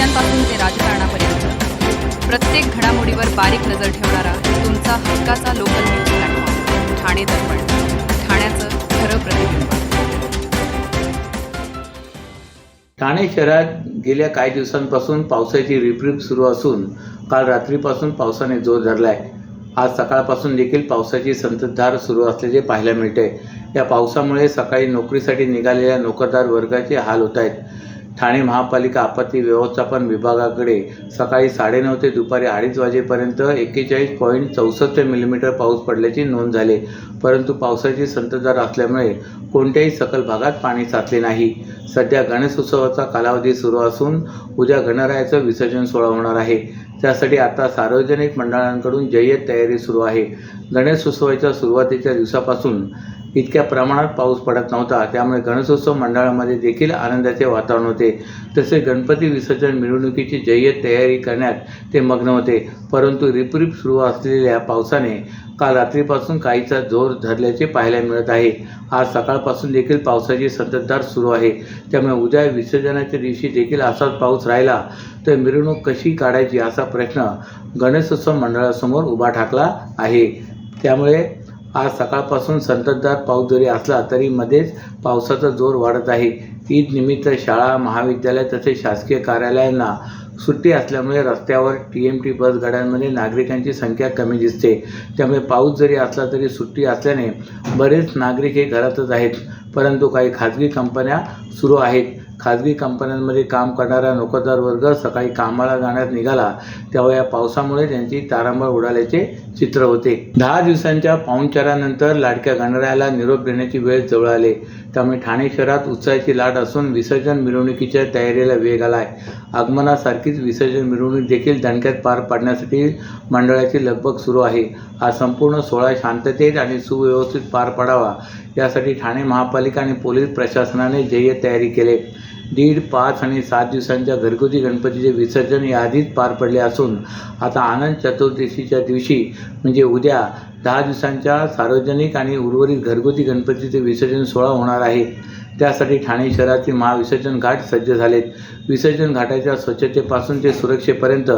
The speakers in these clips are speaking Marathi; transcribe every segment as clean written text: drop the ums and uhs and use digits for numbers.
नेत्यांपासून ते राजकारणापर्यंत प्रत्येक घडामोडीवर बारीक नजर ठेवणारा तुमचा हक्काचा लोकल न्यूज प्लॅटफॉर्म ठाणे दर्पण, ठाण्याचं खरं प्रतिबिंब. ठाणे शहरात गेल्या काही दिवसांपासून पावसाची रिपरिप सुरू असून काल रात्रीपासून पावसाने जोर धरलाय. आज सकाळपासून देखील पावसाची संततधार सुरू असल्याचे पाहायला मिळते. या पावसामुळे सकाळी नोकरीसाठी निघालेल्या नोकरदार वर्गाचे हाल होत आहेत. ठाणे महापालिका आपत्ती व्यवस्थापन विभागाकडे सकाळी 9:30 ते दुपारी 2:30 वाजेपर्यंत 41.64 मिलीमीटर पाऊस पडल्याची नोंद झाली. परंतु पावसाची संततधार असल्यामुळे कोणत्याही सखल भागात पाणी साचले नाही. सध्या गणेशोत्सवाचा कालावधी सुरू असून उद्या गणरायाचं विसर्जन सोहळा होणार आहे. त्यासाठी आता सार्वजनिक मंडळांकडून जय्यत तयारी सुरू आहे. गणेशोत्सवाच्या सुरुवातीच्या दिवसापासून इतक्या प्रमाणात पाऊस पडत नव्हता, त्यामुळे गणेशोत्सव मंडळामध्ये देखील आनंदाचे वातावरण होते. तसेच गणपती विसर्जन मिरवणुकीची जय्यत तयारी करण्यात ते मग्न होते. परंतु रिपरिप सुरू असलेल्या पावसाने काल रात्रीपासून काहीसा जोर धरल्याचे पाहायला मिळत आहे. आज सकाळपासून देखील पावसाची संततधार सुरू आहे. त्यामुळे उद्या विसर्जनाच्या दिवशी देखील असाच पाऊस राहिला तर मिरवणूक कशी काढायची असा प्रश्न गणेशोत्सव मंडळासमोर उभा ठाकला आहे. त्यामुळे आज सकाळपासून संततधार पाऊस जरी असला तरी मध्येच पावसाचा जोर वाढत आहे. ईद निमित्त शाळा, महाविद्यालय तसेच शासकीय कार्यालयांना सुट्टी असल्यामुळे रस्त्यावर TMT बस गाड्यांमध्ये नागरिकांची संख्या कमी दिसते. त्यामुळे पाऊस जरी असला तरी सुट्टी असल्याने बरेच नागरिक हे घरातच आहेत. परंतु काही खाजगी कंपन्या सुरू आहेत. खाजगी कंपन्यांमध्ये काम करणारा नोकरदार वर्ग सकाळी कामाला जाण्यास निघाला तेव्हा या पावसामुळे त्यांची तारांबळ उडाल्याचे चित्र होते. 10 दिवसांच्या पाहुणचारानंतर लाडक्या गणरायाला निरोप देण्याची वेळ जवळ आली. त्यामुळे ठाणे शहरात उत्साहाची लाट असून विसर्जन मिरवणुकीच्या तयारीला वेग आलाय. आगमनासारखीच विसर्जन मिरवणूक देखील दणक्यात पार पाडण्यासाठी मंडळाची लगबग सुरू आहे. हा संपूर्ण सोहळा शांततेत आणि सुव्यवस्थित पार पडावा यासाठी ठाणे महापालिका आणि पोलीस प्रशासनाने जय्यत तयारी केली. 1.5, 5 आणि 7 दिवसांच्या घरगुती गणपतीचे विसर्जन याआधीच पार पडले असून आता आनंद चतुर्दशीच्या दिवशी म्हणजे उद्या 10 दिवसांच्या सार्वजनिक आणि उर्वरित घरगुती गणपतीचे विसर्जन सोहळा होणार आहे. त्यासाठी ठाणे शहरातील महाविसर्जन घाट सज्ज झालेत. विसर्जन घाटाच्या स्वच्छतेपासून ते सुरक्षेपर्यंत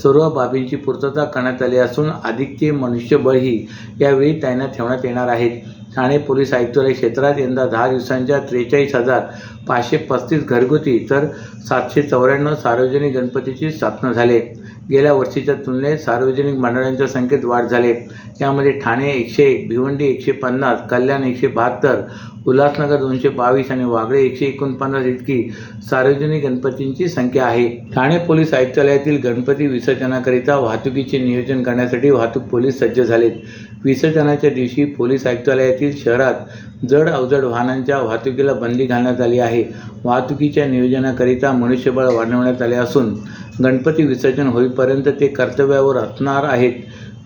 सर्व बाबींची पूर्तता करण्यात आली असून अधिकचे मनुष्यबळही यावेळी तैनात ठेवण्यात येणार आहेत. ठाणे पोलीस आयुक्तालय क्षेत्रात यंदा 10 दिवसांच्या 43,535 घरगुती तर 794 सार्वजनिक गणपतीची स्थापना झाली. गेल्या वर्षीच्या तुलनेत सार्वजनिक मंडळांच्या संख्येत वाढ झाली. यामध्ये ठाणे 101, भिवंडी 150, कल्याण 172, उल्हासनगर 222 आणि वागळे 149 इतकी सार्वजनिक गणपतींची संख्या आहे. ठाणे पोलीस आयुक्तालयातील गणपती विसर्जनाकरिता वाहतुकीचे नियोजन करण्यासाठी वाहतूक पोलीस सज्ज झालेत. विसर्जनाच्या दिवशी पोलीस आयुक्तालयातील शहरात जड अवजड वाहनांच्या वाहतुकीला बंदी घालण्यात आली आहे. वाहतुकीच्या नियोजनाकरिता मनुष्यबळ वाढवण्यात आले असून गणपती विसर्जन होईपर्यंत ते कर्तव्यावर असणार आहेत.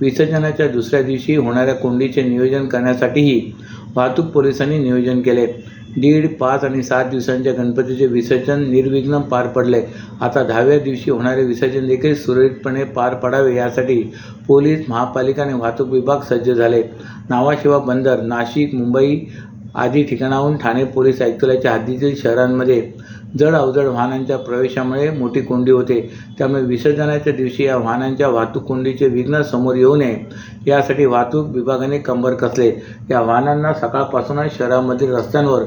विसर्जनाच्या दुसऱ्या दिवशी होणाऱ्या कोंडीचे नियोजन करण्यासाठीही वाहतूक पोलिसांनी नियोजन केले. 1.5, 5 आणि 7 दिवसांच्या गणपतीचे विसर्जन निर्विघ्न पार पडले. आता 10व्या दिवशी होणारे विसर्जन देखील सुरळीतपणे पार पडावे यासाठी पोलीस, महापालिका आणि वाहतूक विभाग सज्ज झाले. नावाशेवा बंदर, नाशिक, मुंबई आदी ठिकाणाहून ठाणे पोलीस आयुक्तालयाच्या हद्दीतील शहरांमध्ये जड अवजड वाहनांच्या प्रवेशामुळे मोठी कोंडी होते. त्यामुळे विसर्जनाच्या दिवशी या वाहनांच्या वाहतूक कोंडीचे विघ्न समोर येऊ नये यासाठी वाहतूक विभागाने कंबर कसले. या वाहनांना सकाळपासूनच शहरामधील रस्त्यांवर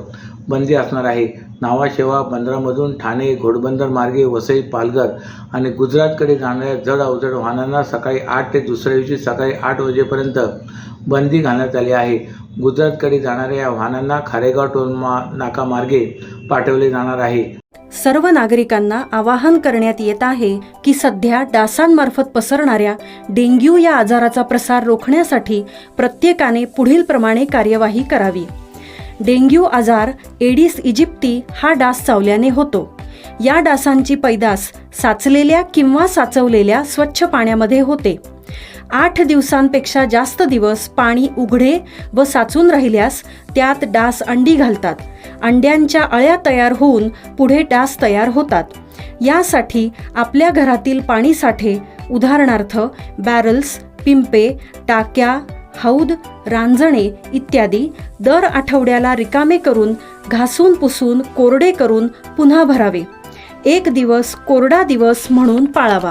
बंदी असणार आहे. नावाशेवा बंदरामधून ठाणे, घोडबंदर मार्गे वसई, पालघर आणि गुजरातकडे जाणाऱ्या जड अवजड वाहनांना सकाळी 8 ते दुसऱ्या दिवशी सकाळी 8 वाजेपर्यंत बंदी घालण्यात आली आहे. गुजरातकडे जाणाऱ्या या वाहनांना खारेगाव टोल नाका मार्गे पाठवले जाणार आहे. सर्व नागरिकांना आवाहन करण्यात येत आहे की सध्या डासांमार्फत पसरणाऱ्या डेंग्यू या आजाराचा प्रसार रोखण्यासाठी प्रत्येकाने पुढीलप्रमाणे कार्यवाही करावी. डेंग्यू आजार एडिस इजिप्ती हा डास चावल्याने होतो. या डासांची पैदास साचलेल्या किंवा साचवलेल्या स्वच्छ पाण्यामध्ये होते. 8 दिवसांपेक्षा जास्त दिवस पाणी उघडे व साचून राहिल्यास त्यात डास अंडी घालतात. अंड्यांच्या अळ्या तयार होऊन पुढे डास तयार होतात. यासाठी आपल्या घरातील पाणीसाठे उदाहरणार्थ बॅरल्स, पिंपे, टाक्या, हौद, रांजणे इत्यादी दर आठवड्याला रिकामे करून घासून पुसून कोरडे करून पुन्हा भरावे. एक दिवस कोरडा दिवस म्हणून पाळावा.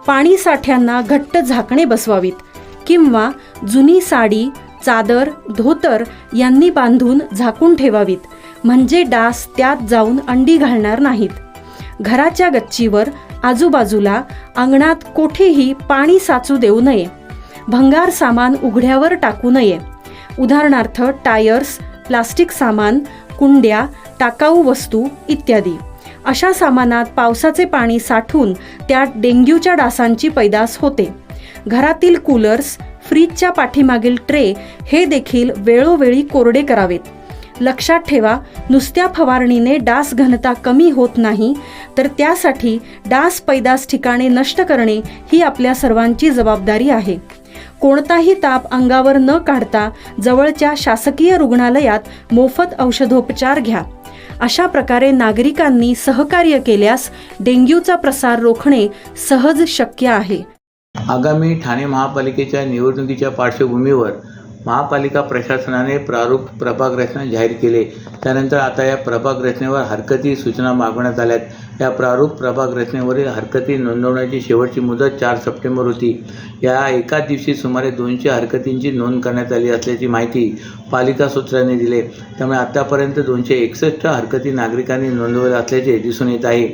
पाणी साठ्यांना घट्ट झाकणे बसवावीत किंवा जुनी साडी, चादर, धोतर यांनी बांधून झाकून ठेवावीत, म्हणजे डास त्यात जाऊन अंडी घालणार नाहीत. घराच्या गच्चीवर, आजूबाजूला, अंगणात कोठेही पाणी साचू देऊ नये. भंगार सामान उघड्यावर टाकू नये. उदाहरणार्थ टायर्स, प्लास्टिक सामान, कुंड्या, टाकाऊ वस्तू इत्यादी. अशा सामानात पावसाचे पाणी साठून त्यात डेंग्यूच्या डासांची पैदास होते. घरातील कूलर्स, फ्रीजच्या पाठीमागील ट्रे हे देखील वेळोवेळी कोरडे करावेत. लक्षात ठेवा, नुसत्या फवारणीने डास घनता कमी होत नाही, तर त्यासाठी डास पैदास ठिकाणे नष्ट करणे ही आपल्या सर्वांची जबाबदारी आहे. कोणताही ताप अंगावर न काढता जवळच्या शासकीय रुग्णालयात मोफत औषधोपचार घ्या. अशा प्रकारे नागरिकांनी सहकार्य केल्यास डेंग्यूचा प्रसार रोखणे सहज शक्य आहे. आगामी ठाणे महापालिकेच्या निवडणुकीच्या पार्श्वभूमीवर महापालिका प्रशासनाने प्रारूप प्रभाग रचना जाहीर केले. त्यानंतर आता या प्रभाग रचनेवर हरकती सूचना मागवण्यात आल्यात. या प्रारूप प्रभाग रचनेवरील हरकती नोंदवण्याची शेवटची मुदत 4 सप्टेंबर होती. या एकाच दिवशी सुमारे 200 हरकतींची नोंद करण्यात आली असल्याची माहिती पालिका सूत्रांनी दिली. त्यामुळे आतापर्यंत 261 हरकती नागरिकांनी नोंदवल्या असल्याचे दिसून येत आहे.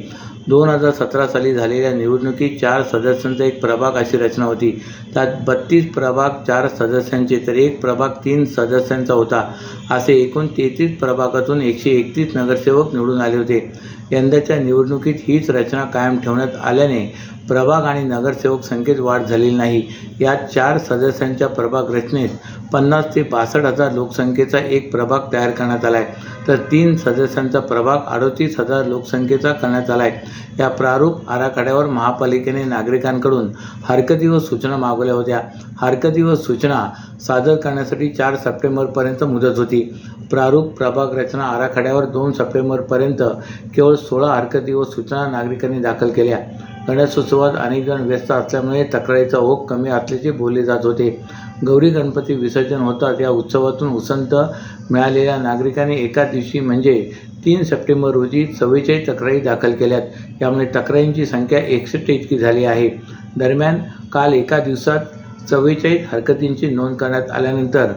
2017 साली झालेल्या निवडणुकीत 4 सदस्यांचा एक प्रभाग अशी रचना होती. त्यात 32 प्रभाग 4 सदस्यांचे तर एक प्रभाग 3 सदस्यांचा होता. असे एकूण 33 प्रभागातून 131 नगरसेवक निवडून आले होते. यंदाच्या निवडणुकीत हीच रचना कायम ठेवण्यात आल्याने प्रभाग आणि नगरसेवक संख्येत वाढ झालेली नाही. यात 4 सदस्यांच्या प्रभाग रचनेत 50 ते 62,000 लोकसंख्येचा एक प्रभाग तयार करण्यात आला आहे, तर 3 सदस्यांचा प्रभाग 38,000 लोकसंख्येचा करण्यात आला आहे. या प्रारूप आराखड्यावर महापालिकेने नागरिकांकडून हरकती व सूचना मागवल्या होत्या. हरकती व सूचना सादर करण्यासाठी 4 सप्टेंबरपर्यंत मुदत होती. प्रारूप प्रभाग रचना आराखड्यावर 2 सप्टेंबरपर्यंत केवळ 16 हरकती व सूचना नागरिकांनी दाखल केल्या. गणेशोत्सवात अनेक जण व्यस्त असल्यामुळे तक्रारीचा ओघ कमी असल्याचे बोलले जात होते. गौरी गणपती विसर्जन होतात या उत्सवातून उसंत मिळालेल्या नागरिकांनी एकाच दिवशी म्हणजे 3 सप्टेंबर रोजी 44 तक्रारी दाखल केल्यात. यामुळे तक्रारींची संख्या 61 इतकी झाली आहे. दरम्यान काल एका दिवसात 44 हरकतींची नोंद करण्यात आल्यानंतर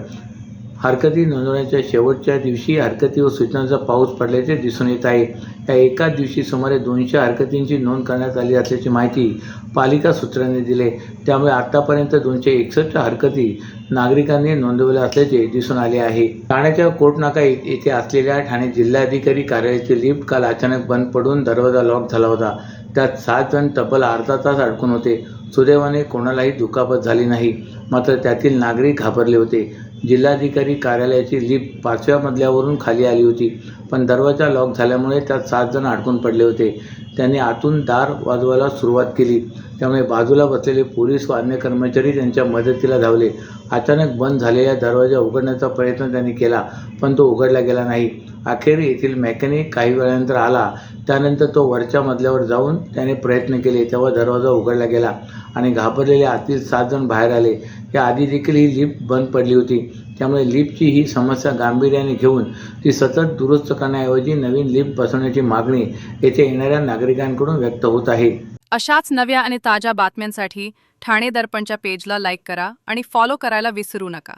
हरकती नोंदवण्याच्या शेवटच्या दिवशी हरकती व सूचनांचा पाऊस पडल्याचे दिसून येत आहे. या एकाच दिवशी सुमारे 200 हरकतींची नोंद करण्यात आली असल्याची माहिती पालिका सूत्रांनी दिली. त्यामुळे आतापर्यंत 261 हरकती नागरिकांनी नोंदवल्या असल्याचे दिसून आले आहे. ठाण्याच्या कोटनाका येथे असलेल्या ठाणे जिल्हाधिकारी कार्यालयाची लिफ्ट काल अचानक बंद पडून दरवाजा लॉक झाला होता. त्यात 7 जण तब्बल अर्धा तास अडकून होते. सुदैवाने कोणालाही दुखापत झाली नाही, मात्र त्यातील नागरिक घाबरले होते. जिल्हाधिकारी कार्यालयाची लिफ्ट 5व्या मजल्यावरून खाली आली होती, पण दरवाजा लॉक झाल्यामुळे त्यात 7 जण अडकून पडले होते. त्यांनी आतून दार वाजवायला सुरुवात केली. त्यामुळे बाजूला बसलेले पोलीस व अन्य कर्मचारी त्यांच्या मदतीला धावले. अचानक बंद झालेला दरवाजा उघडण्याचा प्रयत्न त्यांनी केला, पण तो उघडला गेला नाही. अखेर येथील मेकॅनिक काही वेळानंतर आला. त्यानंतर तो वरच्या मजल्यावर जाऊन त्याने प्रयत्न केले, तेव्हा दरवाजा उघडला गेला आणि घाबरलेले आतील 7 जण बाहेर आले. या आधी देखील ही लिफ्ट बंद पडली होती. त्यामुळे लिफ्टची ही समस्या गांभीर्याने घेऊन ती सतत दुरुस्त करण्याऐवजी नवीन लिफ्ट बसवण्याची मागणी येथे येणाऱ्या नागरिकांकडून व्यक्त होत आहे. अशाच नव्या आणि ताज्या बातम्यांसाठी ठाणे दर्पणच्या पेजला लाईक करा आणि फॉलो करायला विसरू नका.